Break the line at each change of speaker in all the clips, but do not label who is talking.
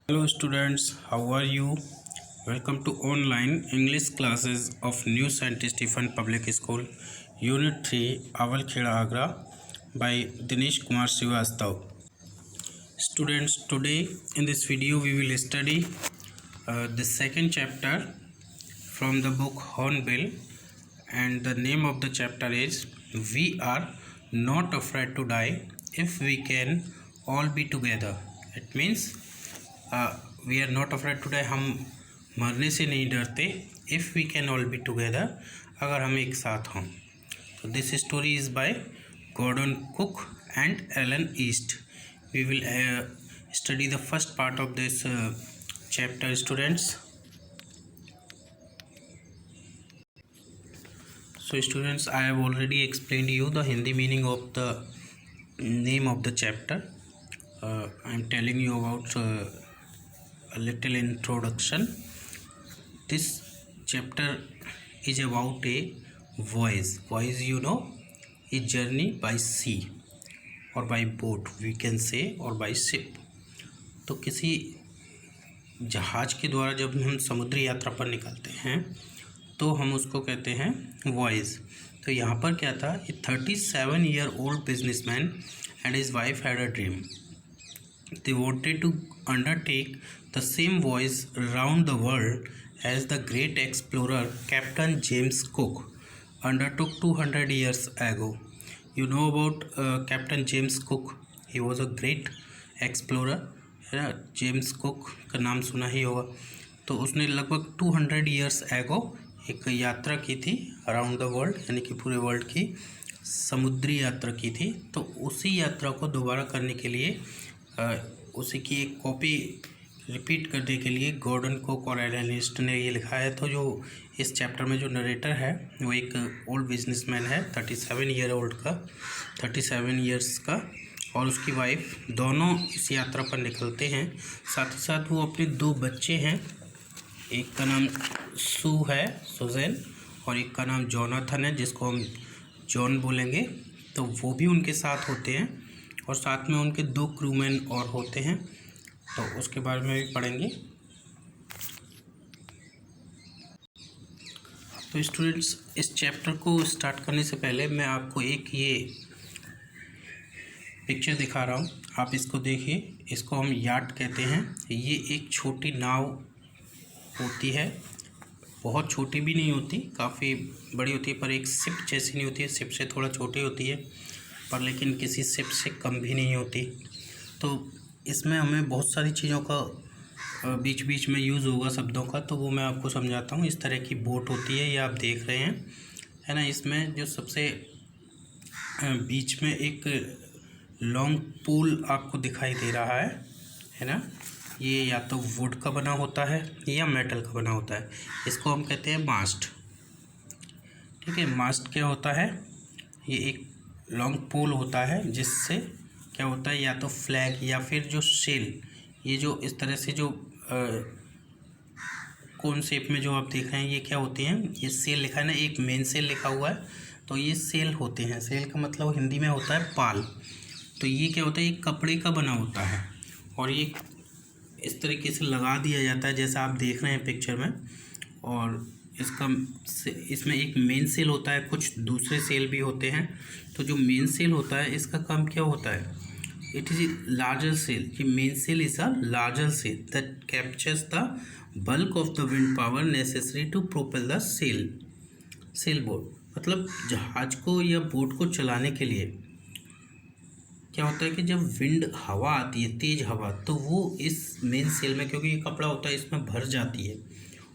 Hello students, how are you? Welcome to online English classes of New Saint Stephen Public School, Unit 3, Aval Kheda Agra by Dinesh Kumar Srivastav. Students, today in this video we will study the second chapter from the book Hornbill, and the name of the chapter is We Are Not Afraid to Die If We Can All Be Together. It means we are not afraid to die, हम मरने से नहीं डरते if we can all be together, अगर हम एक साथ हों. तो this story is by Gordon Cook and Alan East. We will study the first part of this chapter students. So students, I have already explained you the Hindi meaning of the name of the chapter. I am telling you about a little introduction. This chapter is about a voyage, you know, a journey by sea or by boat we can say, or by ship. तो किसी जहाज के द्वारा जब हम समुद्री यात्रा पर निकलते हैं तो हम उसको कहते हैं वॉयज. तो यहाँ पर क्या था, ए 37-year-old businessman and his wife had a dream. They wanted to undertake the same voyage round the world as the great explorer Captain James Cook undertook 200 years ago. You know about Captain James Cook. He was a great explorer. है ना, James cook का नाम सुना ही होगा. तो उसने लगभग 200 years ago एक यात्रा की थी अराउंड द वर्ल्ड, यानी कि पूरे वर्ल्ड की समुद्री यात्रा की थी. तो उसी यात्रा को दोबारा करने के लिए उसी की एक कॉपी रिपीट करने के लिए गॉर्डन कुक और एलन ईस्ट ने ये लिखा है. तो जो इस चैप्टर में जो नरेटर है वो एक ओल्ड बिजनेसमैन है, 37 ईयर्स का, और उसकी वाइफ. दोनों इस यात्रा पर निकलते हैं. साथ ही साथ वो अपने 2 बच्चे हैं, एक का नाम सुजैन, और एक का नाम जोनाथन है, जिसको हम जॉन बोलेंगे. तो वो भी उनके साथ होते हैं, और साथ में उनके 2 क्रूमैन और होते हैं. तो उसके बारे में भी पढ़ेंगे. तो स्टूडेंट्स, इस चैप्टर को स्टार्ट करने से पहले मैं आपको एक ये पिक्चर दिखा रहा हूँ. आप इसको देखिए. इसको हम याट कहते हैं. ये एक छोटी नाव होती है, बहुत छोटी भी नहीं होती, काफ़ी बड़ी होती है, पर एक शिप जैसी नहीं होती है. शिप से थोड़ा छोटी होती है, पर लेकिन किसी शिप से कम भी नहीं होती. तो इसमें हमें बहुत सारी चीज़ों का बीच बीच में यूज़ होगा शब्दों का, तो वो मैं आपको समझाता हूँ. इस तरह की बोट होती है, ये आप देख रहे हैं, है ना. इसमें जो सबसे बीच में एक लॉन्ग पोल आपको दिखाई दे रहा है ना. ये या तो वुड का बना होता है या मेटल का बना होता है. इसको हम कहते हैं मास्ट. ठीक है, मास्ट क्या होता है, ये एक लॉन्ग पोल होता है, जिससे क्या होता है, या तो फ्लैग या फिर जो सेल, ये जो इस तरह से जो कोन शेप में जो आप देख रहे हैं, ये क्या होती हैं, ये सेल लिखा है ना, एक मेन सेल लिखा हुआ है. तो ये सेल होते हैं. सेल का मतलब हिंदी में होता है पाल. तो ये क्या होता है, ये कपड़े का बना होता है, और ये इस तरीके से लगा दिया जाता है जैसा आप देख रहे हैं पिक्चर में. और इसमें एक मेन सेल होता है, कुछ दूसरे सेल भी होते हैं. तो जो मेन सेल होता है, इसका काम क्या होता है, इट इज़ लार्जर सेल. ये main sail is a larger sail that captures the bulk of the wind power necessary to propel the sail boat. मतलब जहाज को या बोट को चलाने के लिए क्या होता है कि जब विंड हवा आती है, तेज़ हवा, तो वो इस मेन सेल में, क्योंकि ये कपड़ा होता है, इसमें भर जाती है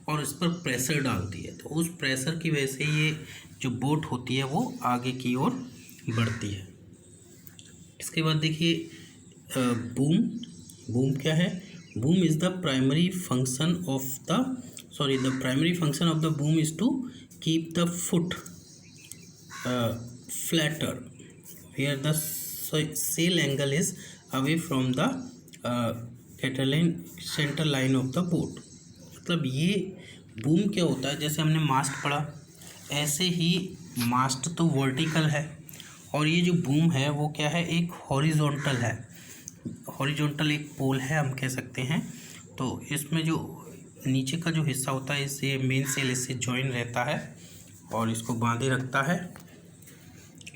और इस पर प्रेशर डालती है. तो उस प्रेशर की वजह से ये जो बोट होती है वो आगे की ओर बढ़ती है. इसके बाद देखिए बूम क्या है. Boom is the primary function of the boom is to keep the foot flatter where the sail angle is away from the center line of the boat. मतलब ये बूम क्या होता है, जैसे हमने मास्ट पढ़ा, ऐसे ही मास्ट तो वर्टिकल है, और ये जो बूम है वो क्या है, एक हॉरिजॉन्टल है. हॉरिजॉन्टल एक पोल है, हम कह सकते हैं. तो इसमें जो नीचे का जो हिस्सा होता है इससे मेन सेल इससे जॉइन रहता है और इसको बांधे रखता है।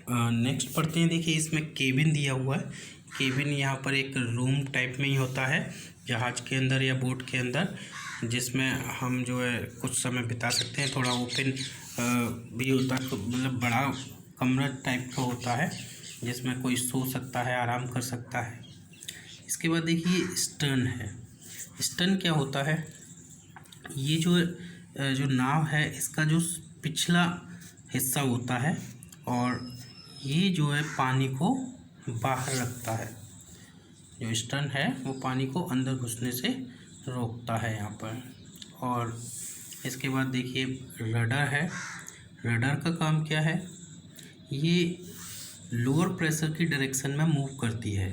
नेक्स्ट पढ़ते हैं। देखिए इसमें केबिन दिया हुआ है। केबिन यहाँ पर एक रूम टाइप में ही होता है जहाज़ के अंदर या बोट के अंदर, जिसमें हम जो है कुछ समय बिता सकते हैं। थोड़ा ओपन भी होता है, मतलब बड़ा कमरा टाइप का होता है जिसमें कोई सो सकता है, आराम कर सकता है। इसके बाद देखिए स्टर्न है। स्टर्न क्या होता है? ये जो नाव है इसका जो पिछला हिस्सा होता है और ये जो है पानी को बाहर रखता है। जो स्टर्न है वो पानी को अंदर घुसने से रोकता है यहाँ पर। और इसके बाद देखिए रडर है। रडर का काम क्या है? ये लोअर प्रेशर की डायरेक्शन में मूव करती है।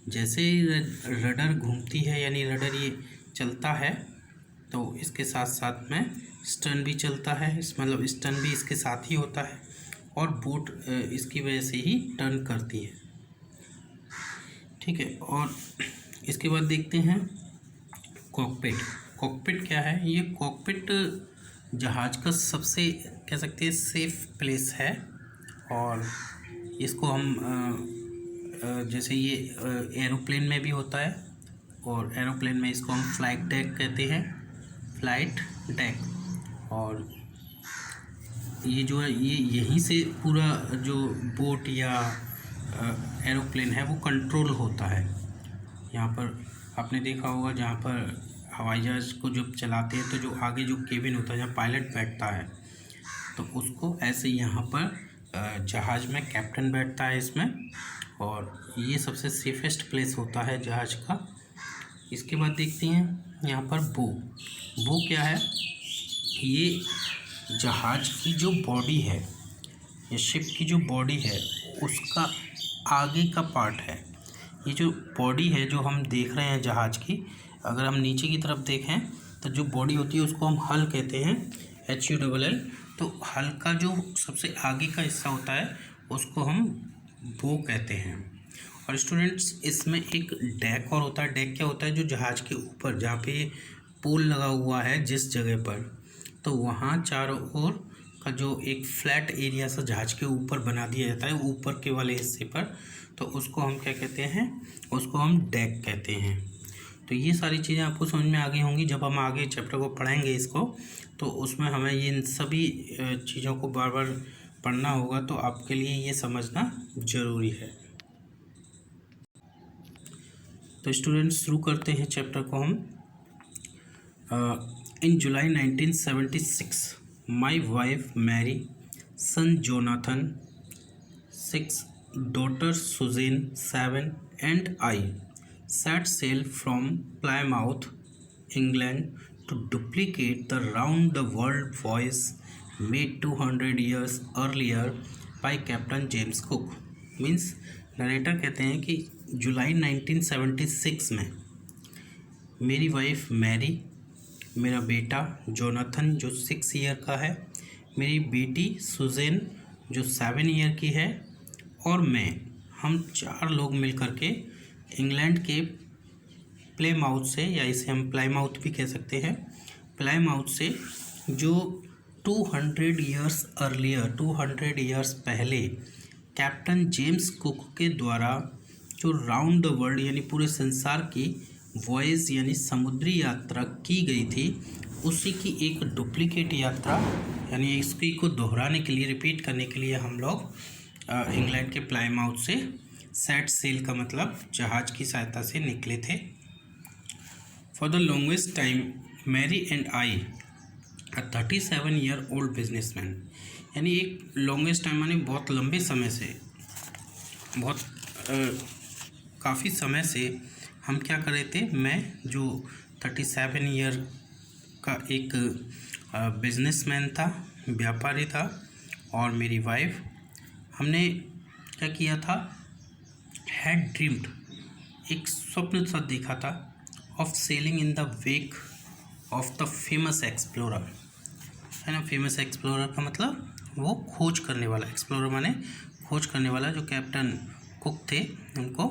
जैसे ही रडर घूमती है यानी रडर ये चलता है तो इसके साथ साथ में स्टर्न भी चलता है। मतलब स्टर्न भी इसके साथ ही होता है और बोट इसकी वजह से ही टर्न करती है। ठीक है। और इसके बाद देखते हैं कॉकपिट। कॉकपिट क्या है? ये कॉकपिट जहाज़ का सबसे कह सकते हैं सेफ प्लेस है और इसको हम जैसे ये एरोप्लेन में भी होता है और एरोप्लेन में इसको हम फ्लाइट डेक कहते हैं, फ्लाइट डेक। और ये जो है ये यहीं से पूरा जो बोट या एरोप्लेन है वो कंट्रोल होता है। यहाँ पर आपने देखा होगा जहाँ पर हवाई जहाज़ को जब चलाते हैं तो जो आगे जो केबिन होता है जहाँ पायलट बैठता है तो उसको ऐसे यहाँ पर जहाज़ में कैप्टन बैठता है इसमें, और ये सबसे सेफेस्ट प्लेस होता है जहाज़ का। इसके बाद देखते हैं यहाँ पर बो। बो क्या है? ये जहाज़ की जो बॉडी है, ये शिप की जो बॉडी है उसका आगे का पार्ट है। ये जो बॉडी है जो हम देख रहे हैं जहाज़ की, अगर हम नीचे की तरफ देखें तो जो बॉडी होती है उसको हम हल कहते हैं, HULL। तो हल का जो सबसे आगे का हिस्सा होता है उसको हम बो कहते हैं। और स्टूडेंट्स इसमें एक डेक और होता है। डेक क्या होता है? जो जहाज़ के ऊपर जहाँ पे पोल लगा हुआ है जिस जगह पर, तो वहाँ चारों ओर का जो एक फ्लैट एरिया सा जहाज़ के ऊपर बना दिया जाता है ऊपर के वाले हिस्से पर, तो उसको हम क्या कहते हैं? उसको हम डेक कहते हैं। तो ये सारी चीज़ें आपको समझ में आ गई होंगी। जब हम आगे चैप्टर को पढ़ेंगे इसको तो उसमें हमें इन सभी चीज़ों को बार बार पढ़ना होगा, तो आपके लिए ये समझना ज़रूरी है। तो स्टूडेंट्स शुरू करते हैं चैप्टर को हम। In July 1976 my wife Mary, son Jonathan 6, daughter Suzanne 7 and I set sail from Plymouth, England to duplicate the round-the-world voyage made 200 years earlier by Captain James Cook। Means narrator कहते हैं कि जुलाई 1976 में मेरी wife Mary, मेरा बेटा Jonathan जो 6 year का है, मेरी बेटी सुजेन जो 7 ईयर की है और मैं, हम 4 लोग मिल कर के इंग्लैंड के प्लेमाउथ से, या इसे हम प्लाईमाउथ भी कह सकते हैं, प्लाईमाउथ से जो 200 ईयर्स अर्लियर 200 ईयर्स पहले कैप्टन जेम्स कुक के द्वारा जो राउंड द वर्ल्ड यानी पूरे संसार की वॉयज यानी समुद्री यात्रा की गई थी, उसी की एक डुप्लीकेट यात्रा यानी इसकी को दोहराने के लिए, रिपीट करने के लिए हम लोग इंग्लैंड के प्लाईमाउथ से सेट सेल का मतलब जहाज़ की सहायता से निकले थे। For the longest time Mary and I a 37 year old businessman, यानी एक लॉन्गेस्ट टाइम यानी बहुत लंबे समय से, बहुत काफ़ी समय से हम क्या कर रहे थे, मैं जो 37 ईयर का एक बिजनेसमैन था, व्यापारी था, और मेरी वाइफ, हमने क्या किया था, हैड ड्रीम्ड, एक स्वप्न सा देखा था, of selling in the wake of the famous explorer, है ना। फेमस एक्सप्लोरर का मतलब वो खोज करने वाला, एक्सप्लोरर माने खोज करने वाला, जो कैप्टन कुक थे उनको,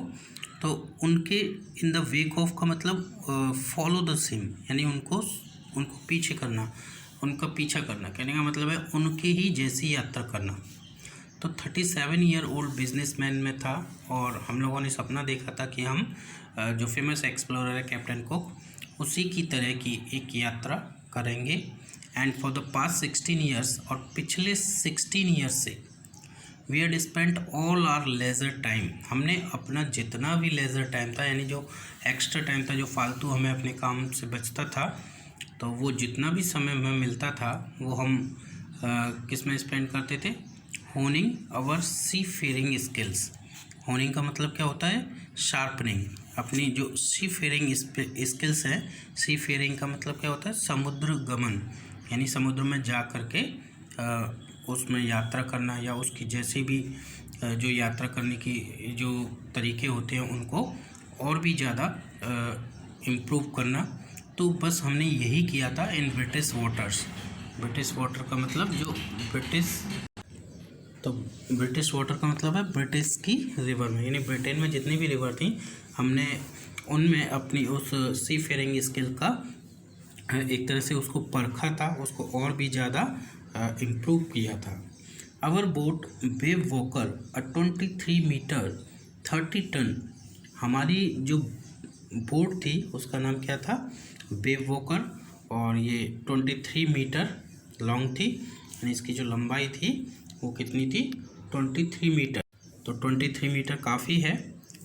तो उनके इन द वेक ऑफ का मतलब फॉलो द सेम, यानी उनको पीछे करना, उनका पीछा करना, कहने का मतलब है उनके ही जैसी यात्रा करना। तो 37 ईयर ओल्ड बिजनेसमैन में था और हम लोगों ने सपना देखा था कि हम जो फेमस एक्सप्लोरर है कैप्टन कुक, उसी की तरह की एक यात्रा करेंगे। And for the past 16 years, और पिछले 16 ईयर्स से we had spent all our leisure time, हमने अपना जितना भी लेज़र टाइम था, यानी जो एक्स्ट्रा टाइम था, जो फालतू हमें अपने काम से बचता था, तो वो जितना भी समय हमें मिलता था वो हम किस में स्पेंड करते थे? Honing our seafaring skills. Honing का मतलब क्या होता है? शार्पनिंग। अपनी जो सी फेयरिंग स्किल्स हैं, सी फेयरिंग का मतलब क्या होता है? समुद्र गमन, यानी समुद्र में जा कर के उसमें यात्रा करना, या उसकी जैसे भी जो यात्रा करने की जो तरीके होते हैं उनको और भी ज़्यादा इम्प्रूव करना। तो बस हमने यही किया था in British waters. British water का मतलब जो ब्रिटिश वाटर का मतलब है ब्रिटिश की रिवर में, यानी ब्रिटेन में जितनी भी रिवर थी हमने उनमें अपनी उस सी फेयरिंग स्किल का एक तरह से उसको परखा था, उसको और भी ज़्यादा इम्प्रूव किया था। Our boat Wave Walker 23 metre 30 tonne, हमारी जो बोट थी उसका नाम क्या था? वेव वॉकर, और ये 23 मीटर लॉन्ग थी, यानी इसकी जो लंबाई थी वो कितनी थी? 23 मीटर। तो 23 मीटर काफ़ी है,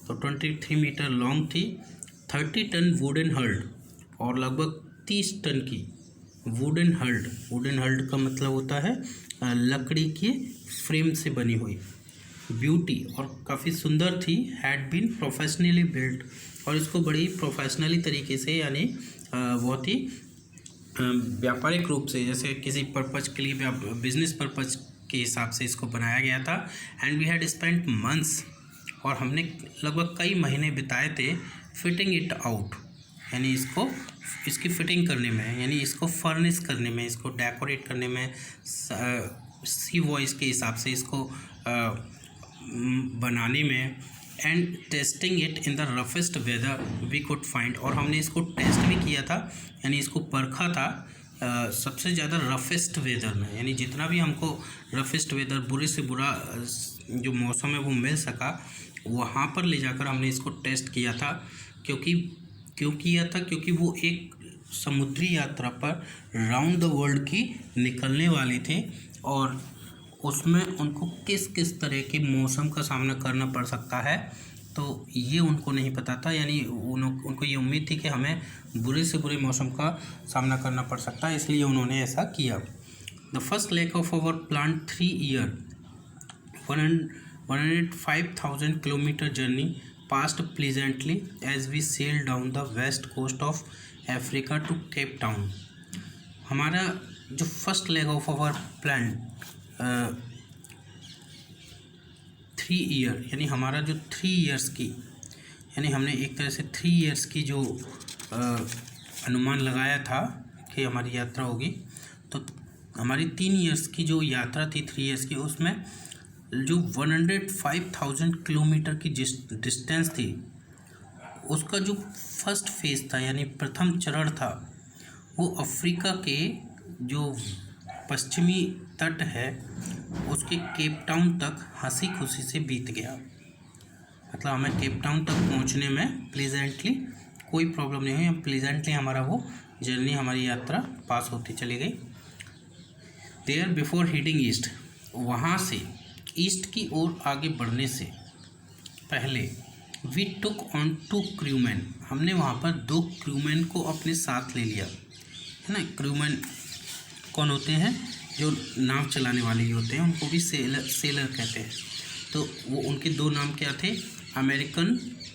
तो 23 मीटर लॉन्ग थी, 30 टन वुडन हल्ड, और लगभग 30 टन की वुडन हल्ड। वुडन हल्ड का मतलब होता है लकड़ी के फ्रेम से बनी हुई। ब्यूटी, और काफ़ी सुंदर थी। हैड बीन प्रोफेशनली बिल्ट, और इसको बड़ी प्रोफेशनली तरीके से, यानी बहुत ही व्यापारिक रूप से, जैसे किसी पर्पज के लिए, बिजनेस पर्पज के हिसाब से इसको बनाया गया था। And we had spent months, और हमने लगभग कई महीने बिताए थे फिटिंग इट आउट, यानी इसकी फिटिंग करने में, यानी इसको फर्निश करने में, इसको डेकोरेट करने में, सी वॉइस के हिसाब से इसको बनाने में। And testing it in the roughest weather we could find, और हमने इसको टेस्ट भी किया था, यानी इसको परखा था सबसे ज़्यादा रफेस्ट वेदर में, यानी जितना भी हमको रफेस्ट वेदर, बुरे से बुरा जो मौसम है वो मिल सका, वहाँ पर ले जाकर हमने इसको टेस्ट किया था। क्यों किया था? क्योंकि वो एक समुद्री यात्रा पर राउंड द वर्ल्ड की निकलने वाले थे, और उसमें उनको किस किस तरह के मौसम का सामना करना पड़ सकता है, तो ये उनको नहीं पता था, यानी उनको ये उम्मीद थी कि हमें बुरे से बुरे मौसम का सामना करना पड़ सकता है, इसलिए उन्होंने ऐसा किया। The first leg of our plan 3 year 105,000 kilometre journey passed pleasantly as we sailed down the west coast of Africa to Cape Town। हमारा जो first leg of our plan 3 year, यानी हमारा जो 3 ईयर्स की, यानी हमने एक तरह से 3 ईयर्स की जो अनुमान लगाया था कि हमारी यात्रा होगी, तो हमारी 3 ईयर्स की जो यात्रा थी 3 ईयर्स की, उसमें जो 105,000 किलोमीटर की डिस्टेंस थी, उसका जो फर्स्ट फेज था, यानी प्रथम चरण था, वो अफ्रीका के जो पश्चिमी तट है उसके केप टाउन तक हंसी खुशी से बीत गया। मतलब हमें केप टाउन तक पहुंचने में प्लीजेंटली कोई प्रॉब्लम नहीं हुई, प्लीजेंटली हमारा वो जर्नी, हमारी यात्रा पास होती चली गई। देयर बिफोर हेडिंग ईस्ट, वहाँ से ईस्ट की ओर आगे बढ़ने से पहले वी टुक ऑन 2 क्रूमैन, हमने वहाँ पर 2 क्रूमैन को अपने साथ ले लिया, है ना। क्रूमैन कौन होते हैं? जो नाव चलाने वाले ही होते हैं, उनको भी सेलर कहते हैं। तो वो उनके 2 नाम क्या थे?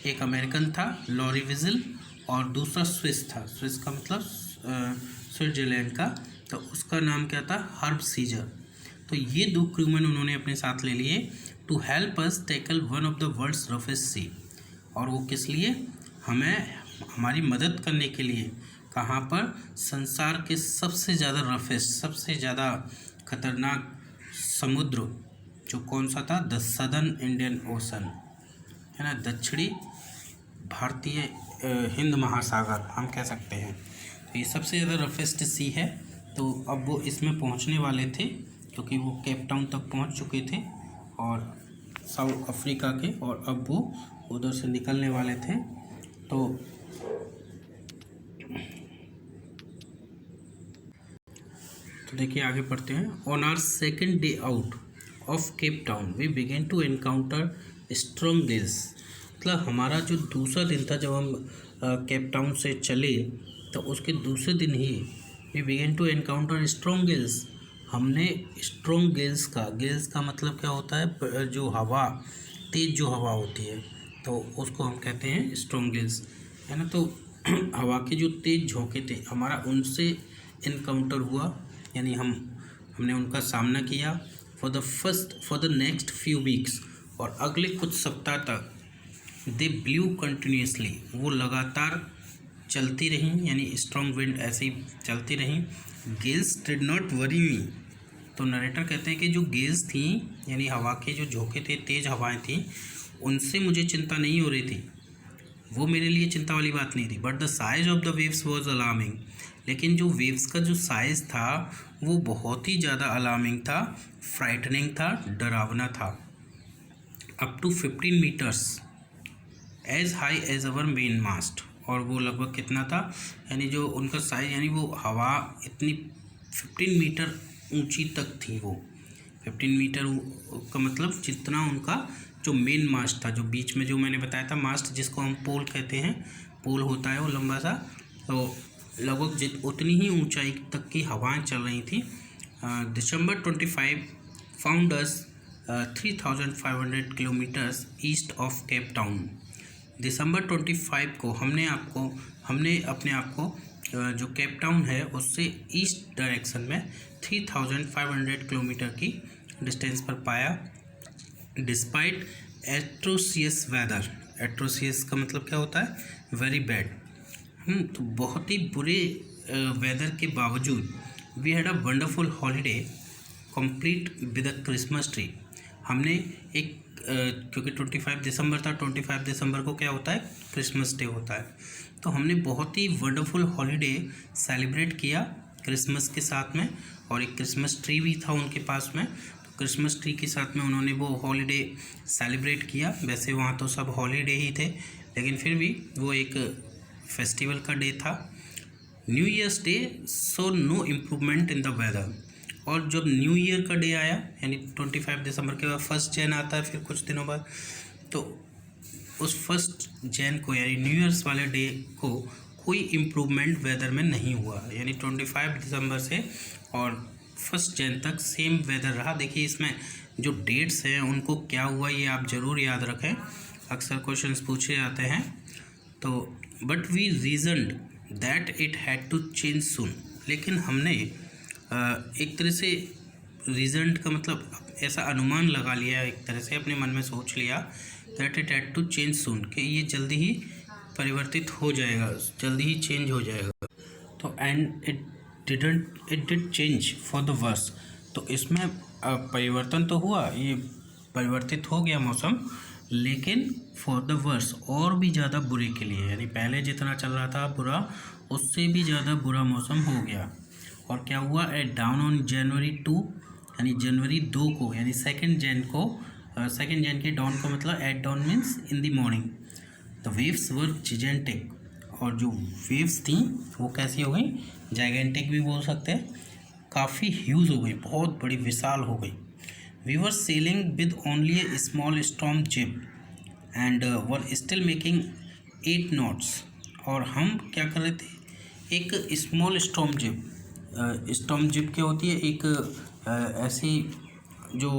एक अमेरिकन था लॉरी विजल, और दूसरा स्विस था। स्विस का मतलब स्विट्जरलैंड का, तो उसका नाम क्या था? Herb Caesar. तो ये 2 क्रूमैन उन्होंने अपने साथ ले लिए to help us tackle one of the world's roughest sea. और वो किस लिए? हमारी मदद करने के लिए। कहाँ पर? संसार के सबसे ज़्यादा रफेस्ट, सबसे ज़्यादा खतरनाक समुद्र जो कौन सा था? द सदर्न इंडियन ओशन, है ना, दक्षिणी भारतीय हिंद महासागर हम कह सकते हैं। तो ये सबसे ज़्यादा रफेस्ट सी है। तो अब वो इसमें पहुंचने वाले थे क्योंकि वो केप टाउन तक पहुंच चुके थे और साउथ अफ्रीका के, और अब वो उधर से निकलने वाले थे। तो देखिए आगे पढ़ते हैं। On our second day out of Cape Town we began to encounter strong gales. मतलब हमारा जो दूसरा दिन था, जब हम केप टाउन से चले तो उसके दूसरे दिन ही we began to encounter strong gales. हमने स्ट्रॉन्ग गेल्स का मतलब क्या होता है, जो हवा, तेज़ जो हवा होती है, तो उसको हम कहते हैं स्ट्रॉन्ग गेल्स, है ना। तो हवा के जो तेज़ झोंके थे हमारा उनसे इनकाउंटर हुआ, यानी हमने उनका सामना किया for the next few weeks. और अगले कुछ सप्ताह तक दे ब्लू कंटिन्यूसली, वो लगातार चलती रहीं, यानी स्ट्रॉन्ग विंड ऐसे ही चलती रहीं। गेल्स डिड नॉट वरी मी। तो नरेटर कहते हैं कि जो गेल्स थी, यानी हवा के जो झोंके थे, तेज़ हवाएं थीं, उनसे मुझे चिंता नहीं हो रही थी, वो मेरे लिए चिंता वाली बात नहीं थी। But the size of the waves was alarming. लेकिन जो वेव्स का जो साइज़ था वो बहुत ही ज़्यादा अलार्मिंग था, फ्राइटनिंग था, डरावना था। Up to 15 metres as high as our main mast. और वो लगभग कितना था, यानी जो उनका साइज, यानी वो हवा इतनी 15 मीटर ऊंची तक थी। वो 15 मीटर का मतलब जितना उनका जो मेन मास्ट था, जो बीच में जो मैंने बताया था मास्ट, जिसको हम पोल कहते हैं, पोल होता है वो लंबा सा, तो लगभग उतनी ही ऊंचाई तक की हवाएं चल रही थी। December 25 found us 3,500 kilometres east of Cape Town. दिसंबर 25 को हमने अपने आप को जो केप टाउन है उससे ईस्ट डायरेक्शन में 3,500 किलोमीटर की डिस्टेंस पर पाया। डिस्पाइट एट्रोसियस वेदर, एट्रोसियस का मतलब क्या होता है, वेरी बैड। तो बहुत ही बुरे वेदर के बावजूद we had a wonderful holiday complete with a Christmas tree. हमने एक क्योंकि 25 दिसंबर था, 25 दिसंबर को क्या होता है, क्रिसमस डे होता है। तो हमने बहुत ही वंडरफुल हॉलीडे सेलिब्रेट किया क्रिसमस के साथ में, और एक क्रिसमस ट्री भी था उनके पास में। तो क्रिसमस ट्री के साथ में उन्होंने वो हॉलीडे सेलिब्रेट किया। वैसे वहाँ तो सब हॉलीडे ही थे, लेकिन फिर भी वो एक फेस्टिवल का डे था। New Year's Day so no improvement in the weather. और जब न्यू ईयर का डे आया, यानी 25 दिसंबर के बाद 1 जैन आता है फिर कुछ दिनों बाद, तो उस 1 जैन को, यानी न्यू ईयर्स वाले डे को, कोई इम्प्रूवमेंट वेदर में नहीं हुआ। यानी 25 दिसंबर से और 1 जैन तक सेम वेदर रहा। देखिए इसमें जो डेट्स हैं उनको क्या हुआ ये आप ज़रूर याद रखें, अक्सर क्वेश्चंस पूछे जाते हैं। तो but we reasoned that it had to change soon. लेकिन हमने एक तरह से रीजन का मतलब ऐसा अनुमान लगा लिया, एक तरह से अपने मन में सोच लिया that it had to change soon, कि ये जल्दी ही परिवर्तित हो जाएगा, जल्दी ही चेंज हो जाएगा। तो and it did change for the worse. तो इसमें परिवर्तन तो हुआ, ये परिवर्तित हो गया मौसम, लेकिन फॉर द वर्स, और भी ज़्यादा बुरे के लिए, यानी पहले जितना चल रहा था बुरा, उससे भी ज़्यादा बुरा मौसम हो गया। और क्या हुआ, एट डाउन ऑन जनवरी 2, यानी जनवरी 2 को, यानी 2 जैन को, 2 जैन के डाउन को मतलब at dawn means in the morning, the waves were gigantic. और जो वेव्स थी वो कैसी हो गई, जाइगेंटिक भी बोल सकते हैं, काफ़ी ह्यूज हो गई, बहुत बड़ी विशाल हो गई। We were sailing with only a small storm jib and were still making 8 knots. और हम क्या कर रहे थे, एक small storm jib, storm jib क्या होती है, एक ऐसी जो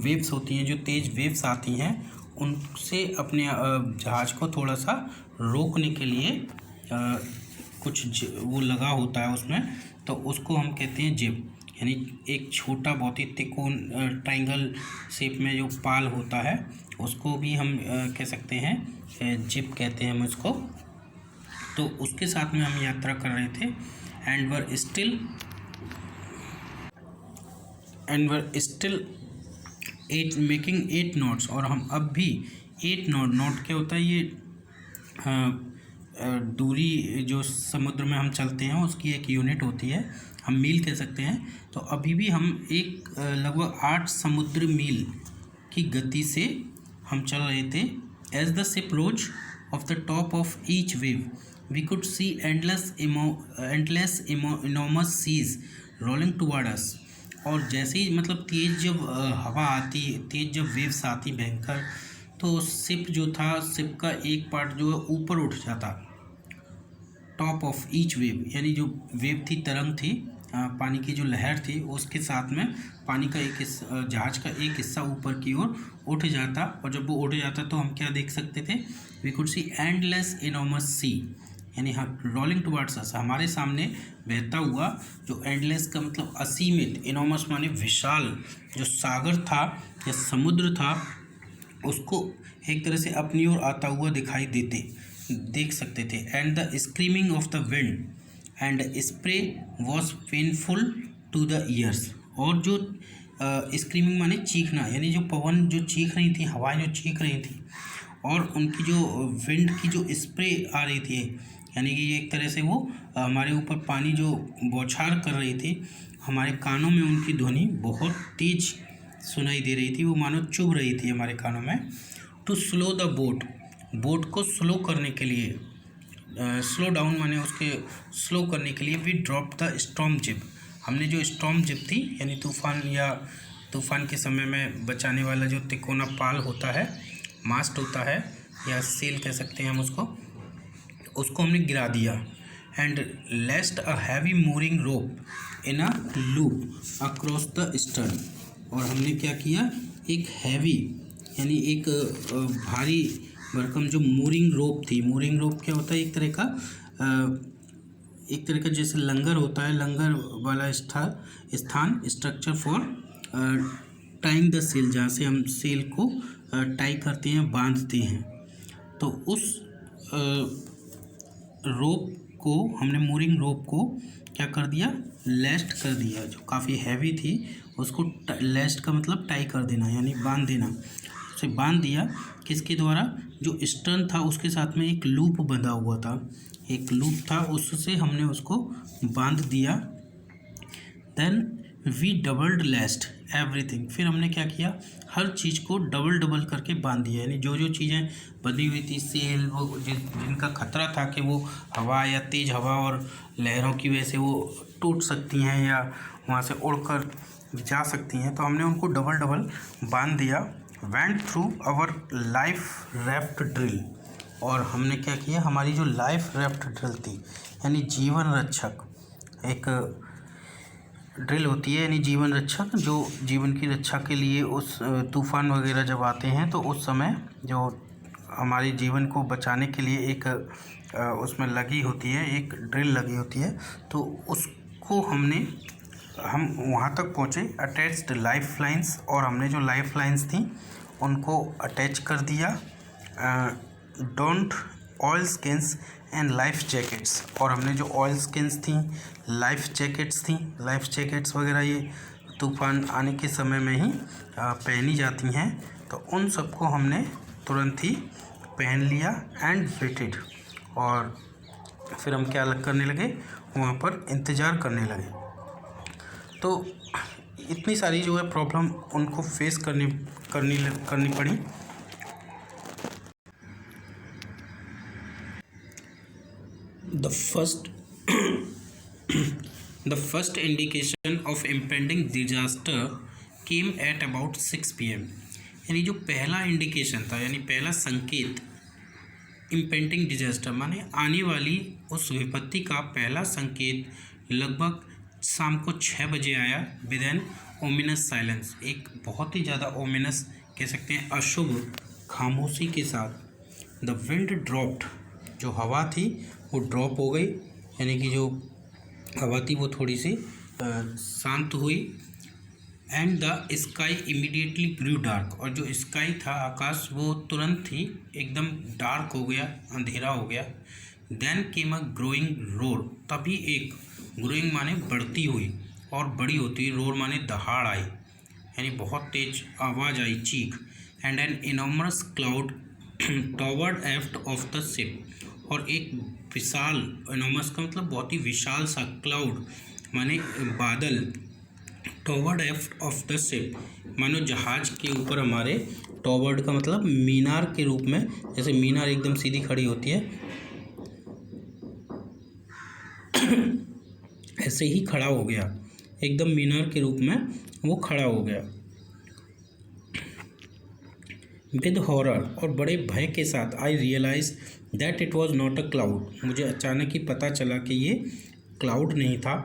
वेव्स होती हैं, जो तेज़ वेव्स आती हैं, उनसे अपने जहाज़ को थोड़ा सा रोकने के लिए कुछ वो लगा होता है उसमें, तो उसको हम कहते हैं जिप। यानी एक छोटा बहुत ही तिकोन ट्रायंगल शेप में जो पाल होता है उसको भी हम कह सकते हैं जिप कहते हैं हम उसको। तो उसके साथ में हम यात्रा कर रहे थे and were still making 8 knots. और हम अब भी 8 नॉट। नॉट क्या होता है? ये दूरी जो समुद्र में हम चलते हैं उसकी एक यूनिट होती है, हम मील कह सकते हैं। तो अभी भी हम एक लगभग 8 समुद्र मील की गति से हम चल रहे थे। As the ship rose off the top of each wave we could see endless enormous seas rolling toward us. और जैसे ही मतलब तेज जब हवा आती, तेज जब वेव्स आती भयंकर, तो शिप जो था, शिप का एक पार्ट जो है ऊपर उठ जाता, टॉप ऑफ ईच वेव, यानी जो वेव थी, तरंग थी, पानी की जो लहर थी, उसके साथ में पानी का एक जहाज का एक हिस्सा ऊपर की ओर उठ जाता। और जब वो उठ जाता तो हम क्या देख सकते थे? We could see endless enormous sea, यानी रोलिंग टुवर्ड्स अस, हमारे सामने बहता हुआ जो एंडलेस का मतलब असीमित, इनॉर्मस माने विशाल, जो सागर था या समुद्र था, उसको एक तरह से अपनी ओर आता हुआ दिखाई देख सकते थे। And the screaming of the wind and spray was painful to the ears. और जो स्क्रीमिंग माने चीखना, यानी जो पवन जो चीख रही थी, हवाएं जो चीख रही थी, और उनकी जो विंड की जो स्प्रे आ रही थी, यानी कि एक तरह से वो हमारे ऊपर पानी जो बौछार कर रही थी, हमारे कानों में उनकी ध्वनि बहुत तेज सुनाई दे रही थी, वो मानो चुभ रही थी हमारे कानों में। To slow the boat, boat को स्लो करने के लिए, स्लो डाउन माने उसके स्लो करने के लिए, we drop the storm jib, हमने जो स्टॉर्म जिप थी, यानी तूफान या तूफान के समय में बचाने वाला जो तिकोना पाल होता है, मास्ट होता है, या सेल कह सकते हैं हम उसको हमने गिरा दिया। And lashed a heavy mooring rope in a loop across the stern, और हमने क्या किया? एक हैवी, यानी एक भारी भरकम जो मूरिंग रोप थी। मूरिंग रोप क्या होता है? एक तरह का जैसे लंगर होता है, लंगर वाला स्थान, structure for tying the sail, जहाँ से हम सेल को टाई करते हैं, बांधते हैं। तो उस रोप को हमने, मूरिंग रोप को क्या कर दिया? लेस्ट कर दिया, जो काफ़ी हैवी थी उसको लेस्ट का मतलब टाई कर देना, यानी बांध देना, उसे बांध दिया। किसके द्वारा? जो स्टर्न था उसके साथ में एक लूप बंधा हुआ था, एक लूप था, उससे हमने उसको बांध दिया। देन वी डबल्ड लेस्ट एवरीथिंग, फिर हमने क्या किया? हर चीज़ को डबल करके बांध दिया, यानी जो जो चीज़ें बंधी हुई थी, सेल, वो जिनका खतरा था कि वो हवा या तेज़ हवा और लहरों की वजह से वो टूट सकती हैं या वहाँ से उड़कर जा सकती हैं, तो हमने उनको डबल बांध दिया। Went through our life raft drill, और हमने क्या किया? हमारी जो लाइफ राफ्ट ड्रिल थी, यानी जीवन रक्षक, एक ड्रिल होती है, यानी जीवन रक्षक, जो जीवन की रक्षा के लिए उस तूफ़ान वगैरह जब आते हैं तो उस समय जो हमारे जीवन को बचाने के लिए एक उसमें लगी होती है, एक ड्रिल लगी होती है, तो उसको हम वहाँ तक पहुँचे। अटैच्ड लाइफ लाइन्स, और हमने जो लाइफ लाइन्स थी उनको अटैच कर दिया। Don't oil skins and life jackets, और हमने जो ऑयल स्किन्स थी, लाइफ जैकेट्स वगैरह ये तूफ़ान आने के समय में ही पहनी जाती हैं, तो उन सबको हमने तुरंत ही पहन लिया। एंड वेटेड, और फिर हम क्या करने लगे? वहाँ पर इंतज़ार करने लगे। तो इतनी सारी जो है प्रॉब्लम उनको फेस करनी पड़ी। The first indication of impending disaster came at about 6 p.m. यानी जो पहला इंडिकेशन था, यानी पहला संकेत, इम्पेंडिंग डिजास्टर माने आने वाली उस विपत्ति का पहला संकेत लगभग शाम को 6 बजे आया। विद एन ओमिनस साइलेंस, एक बहुत ही ज़्यादा ओमिनस कह सकते हैं, अशुभ खामोशी के साथ। द विंड ड्रॉप्ड, जो हवा थी वो ड्रॉप हो गई, यानी कि जो हवा थी वो थोड़ी सी शांत हुई। And the sky immediately grew dark, और जो स्काई था, आकाश, वो तुरंत ही एकदम डार्क हो गया, अंधेरा हो गया। Then came a growing roar, तभी एक ग्रोइंग माने बढ़ती हुई और बड़ी होती हुई, रोर माने दहाड़ आई, यानी बहुत तेज आवाज़ आई, चीख। And an enormous cloud toward aft of the ship, और एक विशाल, एनॉमस का मतलब बहुत ही विशाल सा, क्लाउड माने बादल, टॉवर्ड एफ्ट ऑफ द शिप मानो जहाज के ऊपर हमारे, टॉवर्ड का मतलब मीनार के रूप में, जैसे मीनार एकदम सीधी खड़ी होती है ऐसे ही खड़ा हो गया, एकदम मीनार के रूप में वो खड़ा हो गया। विद हॉरर, और बड़े भय के साथ, I realise that it was not a cloud, मुझे अचानक ही पता चला कि ये क्लाउड नहीं था,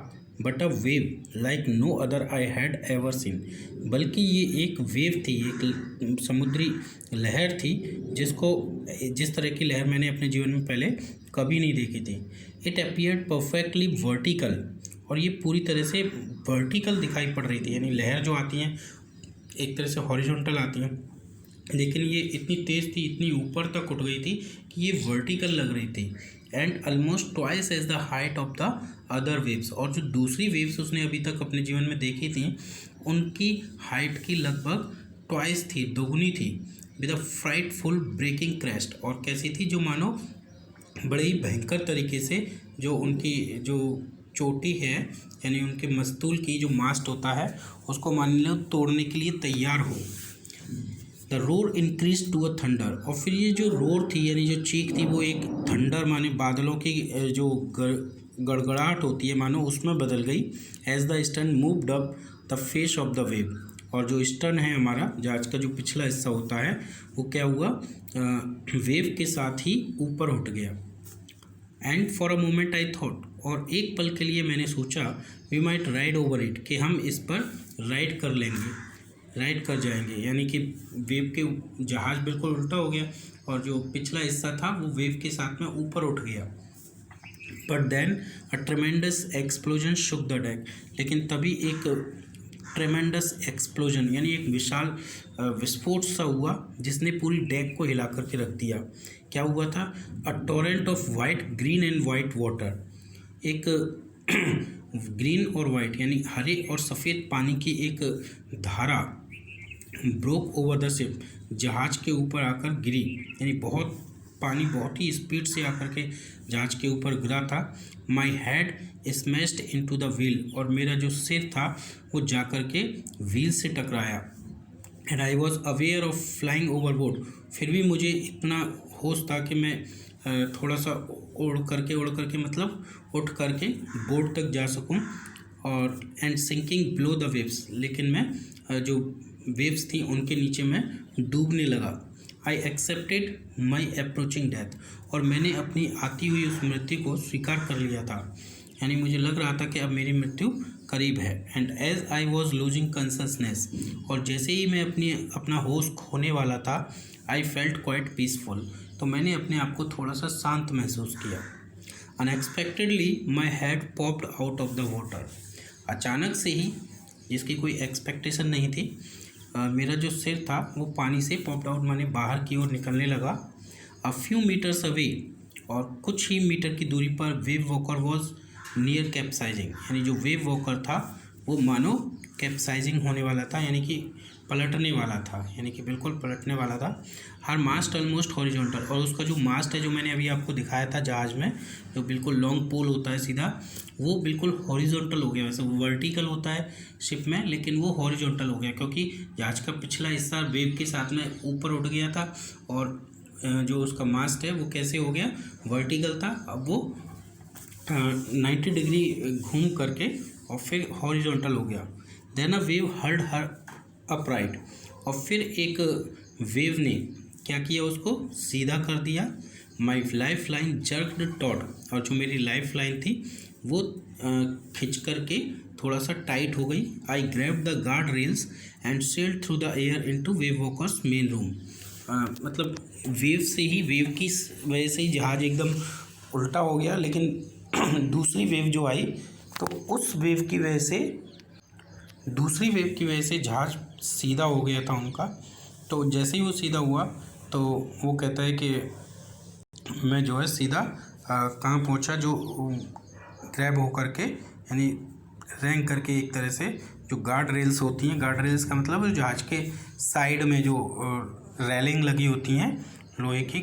but a wave like no other I had ever seen, बल्कि ये एक वेव थी, एक समुद्री लहर थी, जिस तरह की लहर मैंने अपने जीवन में पहले कभी नहीं देखी थी। इट अपीयर्ड परफेक्टली वर्टिकल, और ये पूरी तरह से वर्टिकल दिखाई पड़ रही थी, यानी लहर जो आती हैं एक तरह से हॉरिजॉन्टल आती हैं, लेकिन ये इतनी तेज़ थी, इतनी ऊपर तक उठ गई थी कि ये वर्टिकल लग रही थी। And almost twice as the height of the other waves, और जो दूसरी वेव्स उसने अभी तक अपने जीवन में देखी थी उनकी हाइट की लगभग ट्वाइस थी, दोगुनी थी। With a frightful breaking crest, और कैसी थी, जो मानो बड़े ही भयंकर तरीके से जो उनकी जो चोटी है, यानी उनके मस्तूल की जो मास्ट होता है उसको मान लो तोड़ने के लिए तैयार हो। The roar increase to a thunder, और फिर ये जो रोर थी यानी जो चीख थी वो एक थंडर माने बादलों की जो गड़गड़ाहट होती है मानो उसमें बदल गई। As the stern moved up the face of the wave, और जो स्टर्न है हमारा जहाज का जो पिछला हिस्सा होता है वो क्या हुआ, वेव के साथ ही ऊपर उठ गया। And for a moment I thought, और एक पल के लिए मैंने सोचा, we might ride over it, कि हम इस पर राइड कर लेंगे, राइड कर जाएंगे, यानी कि वेव के जहाज़ बिल्कुल उल्टा हो गया और जो पिछला हिस्सा था वो वेव के साथ में ऊपर उठ गया। But then a tremendous explosion shook the deck, लेकिन तभी एक ट्रेमेंडस एक्सप्लोजन यानी एक विशाल विस्फोट सा हुआ जिसने पूरी डेक को हिला करके रख दिया। क्या हुआ था, a torrent of white, green and white water, एक ग्रीन और वाइट यानी हरे और सफ़ेद पानी की एक धारा ब्रोक ओवर द शिप, जहाज के ऊपर आकर गिरी, यानी बहुत पानी बहुत ही स्पीड से आकर के जहाज के ऊपर गिरा था। My head smashed into the wheel, और मेरा जो सिर था वो जा कर के व्हील से टकराया। And I was aware of flying overboard, फिर भी मुझे इतना होश था कि मैं थोड़ा सा उड़ करके मतलब उठ करके बोर्ड तक जा सकूं, और and sinking below the waves, लेकिन मैं जो वेव्स थी उनके नीचे मैं डूबने लगा। I accepted my approaching death, और मैंने अपनी आती हुई उस मृत्यु को स्वीकार कर लिया था, यानी मुझे लग रहा था कि अब मेरी मृत्यु करीब है। And as I was losing consciousness, और जैसे ही मैं अपना होश खोने वाला था, आई फेल्ट क्वाइट पीसफुल, तो मैंने अपने आप को थोड़ा सा शांत महसूस किया। Unexpectedly my head popped out of the water, अचानक से ही, जिसकी कोई एक्सपेक्टेशन नहीं थी, मेरा जो सिर था वो पानी से पॉप्ड आउट माने बाहर की ओर निकलने लगा। अ फ्यू मीटर्स अवे, और कुछ ही मीटर की दूरी पर wave walker was near capsizing, यानी जो वेव वॉकर था वो मानो कैप्साइजिंग होने वाला था, यानी कि पलटने वाला था, यानी कि बिल्कुल पलटने वाला था। हर मास्ट ऑलमोस्ट हॉरिजॉन्टल, और उसका जो मास्ट है जो मैंने अभी आपको दिखाया था जहाज़ में, जो बिल्कुल लॉन्ग पोल होता है सीधा, वो बिल्कुल हॉरिजॉन्टल हो गया। वैसे वो वर्टिकल होता है शिप में, लेकिन वो हॉरिजॉन्टल हो गया क्योंकि जहाज का पिछला हिस्सा वेव के साथ में ऊपर उठ गया था, और जो उसका मास्ट है वो कैसे हो गया, वर्टिकल था, अब वो 90 डिग्री घूम करके और फिर हॉरिजॉन्टल हो गया। Then a wave hurled her upright, और फिर एक वेव ने क्या किया, उसको सीधा कर दिया। My life line jerked taught, और जो मेरी लाइफ लाइन थी वो खिंच करके थोड़ा सा टाइट हो गई। I grabbed the guard rails and sailed through the air into wave walkers main room, मतलब वेव से ही, वेव की वजह से ही जहाज एकदम उल्टा हो गया, लेकिन दूसरी वेव जो आई तो उस वेव की वजह से, दूसरी वेव की वजह से जहाज सीधा हो गया था उनका। तो जैसे ही वो सीधा हुआ तो वो कहता है कि मैं जो है सीधा कहाँ पहुँचा, जो ग्रैब हो करके, यानी रैंक करके, एक तरह से जो गार्ड रेल्स होती हैं, गार्ड रेल्स का मतलब जहाज के साइड में जो रेलिंग लगी होती हैं लोहे की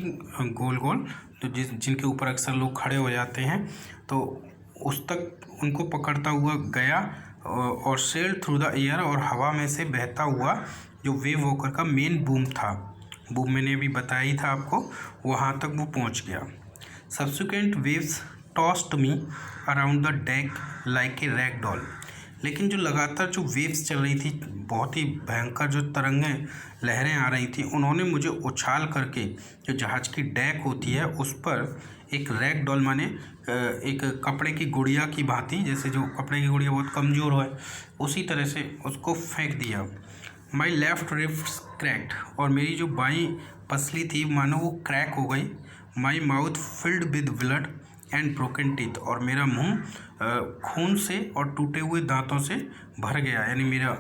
गोल गोल, तो जिनके ऊपर अक्सर लोग खड़े हो जाते हैं, तो उस तक उनको पकड़ता हुआ गया और सेल्ड थ्रू द एयर, और हवा में से बहता हुआ जो वेव वॉकर का मेन बूम था, बूम मैंने अभी बताया ही था आपको, वहाँ तक वो पहुँच गया। Subsequent waves tossed me around the deck like a rag doll. लेकिन जो लगातार जो वेव्स चल रही थी, बहुत ही भयंकर जो तरंगें लहरें आ रही थी, उन्होंने मुझे उछाल करके जो जहाज़ की डेक होती है उस पर एक रैग डॉल माने एक कपड़े की गुड़िया की भांति, जैसे जो कपड़े की गुड़िया बहुत कमज़ोर है उसी तरह से उसको फेंक दिया। माई लेफ्ट रिब्स क्रैक्ड, और मेरी जो बाईं पसली थी मानो वो क्रैक हो गई। My mouth filled with blood and broken teeth, और मेरा मुंह खून से और टूटे हुए दांतों से भर गया, यानी मेरा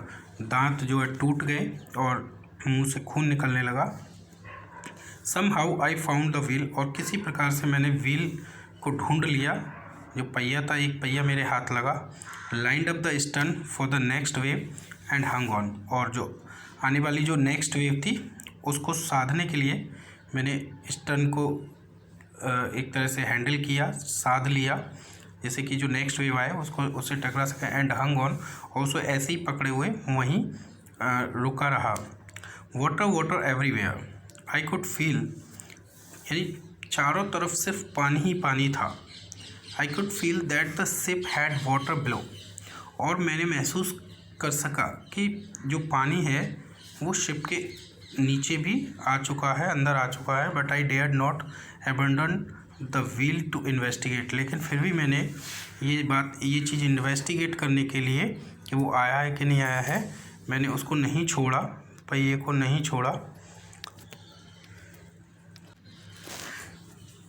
दांत जो है टूट गए और मुंह से खून निकलने लगा। Somehow I found the wheel, और किसी प्रकार से मैंने व्हील को ढूंढ लिया, जो पहिया था एक पहिया मेरे हाथ लगा। Lined up the stern for the next wave and hung on, और जो आने वाली जो नेक्स्ट वेव थी उसको साधने के लिए मैंने स्टर्न को एक तरह से हैंडल किया, साध लिया, जैसे कि जो नेक्स्ट वेव आए उसको उससे टकरा सके। एंड हंग ऑन, और उसको ऐसे ही पकड़े हुए वहीं रुका रहा। Water water everywhere, I could feel, यानी चारों तरफ सिर्फ पानी ही पानी था। I could feel that the ship had water below, और मैंने महसूस कर सका कि जो पानी है वो शिप के नीचे भी आ चुका है, अंदर आ चुका है। But I dared not abandon the wheel to investigate, लेकिन फिर भी मैंने ये चीज़ इन्वेस्टिगेट करने के लिए कि वो आया है कि नहीं आया है, मैंने उसको नहीं छोड़ा, पहिए को नहीं छोड़ा।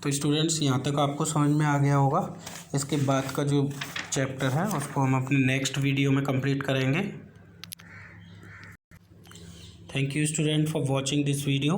तो स्टूडेंट्स, यहाँ तक आपको समझ में आ गया होगा। इसके बाद का जो चैप्टर है उसको हम अपने नेक्स्ट वीडियो में कंप्लीट करेंगे। Thank you student for watching this video.